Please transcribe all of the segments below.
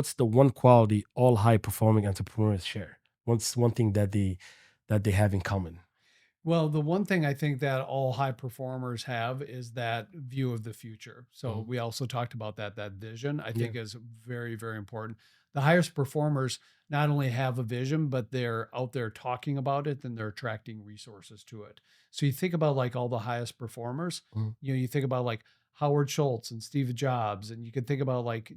what's the one quality all high performing entrepreneurs share? What's one thing that they have in common? Well, the one thing I think that all high performers have is that view of the future. So Mhm. we also talked about that vision I Yeah. think is very, very important. The highest performers not only have a vision, but they're out there talking about it and they're attracting resources to it. So you think about like all the highest performers, Mhm. you think about like Howard Schultz and Steve Jobs, and you can think about like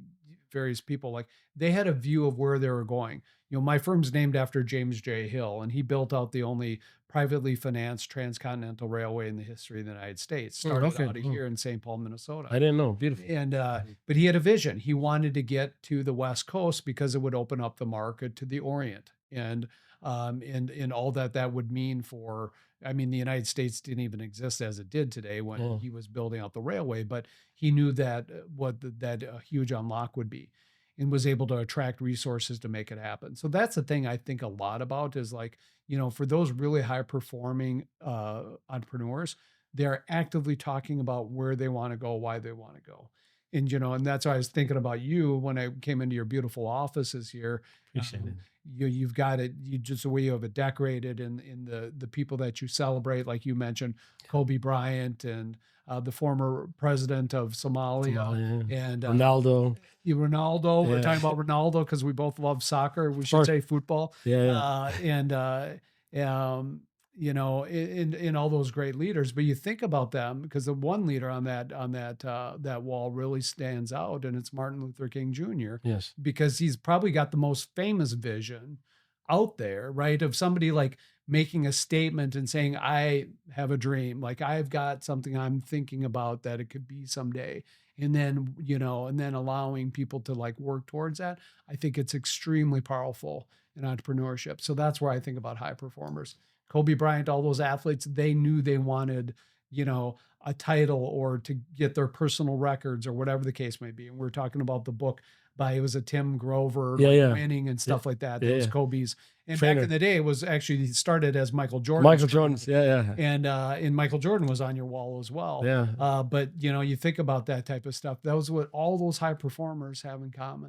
various people, like they had a view of where they were going. My firm's named after James J. Hill, and he built out the only privately financed transcontinental railway in the history of the United States. Started Okay. out of here in St. Paul, Minnesota. I didn't know. Beautiful. And Mhm. but he had a vision. He wanted to get to the West Coast because it would open up the market to the Orient, and all that would mean for. I mean, the United States didn't even exist as it did today when Yeah. he was building out the railway, but he knew that that huge unlock would be, and was able to attract resources to make it happen. So that's the thing I think a lot about is like, for those really high performing entrepreneurs, they're actively talking about where they want to go, why they want to go. And that's why I was thinking about you when I came into your beautiful offices here. Appreciate it. You've got it, you just the way you have it decorated, and in the people that you celebrate, like you mentioned, Kobe Bryant and the former president of Somalia, Somalia. and Ronaldo. Ronaldo. We're Yeah. talking about Ronaldo because we both love soccer. We Of should course. say football. Yeah. Yeah. And um, in all those great leaders. But you think about them because the one leader on that wall really stands out, and it's Martin Luther King Jr. Yes. because he's probably got the most famous vision out there, right? Of somebody like making a statement and saying, I have a dream, like I've got something I'm thinking about that it could be someday. And then allowing people to like work towards that. I think it's extremely powerful in entrepreneurship. So that's where I think about high performers. Kobe Bryant, all those athletes, they knew they wanted, a title or to get their personal records or whatever the case may be. And we're talking about the book by, it was a Tim Grover, Yeah. like Yeah. winning and Yeah. stuff like that. Yeah. That was Yeah. Kobe's. And back in Trainer. the day, it was actually, he started as Michael Jordan's Michael trainer. Jordan's. Yeah. Yeah. And Michael Jordan was on your wall as well. Yeah. But you think about that type of stuff. That was what all those high performers have in common.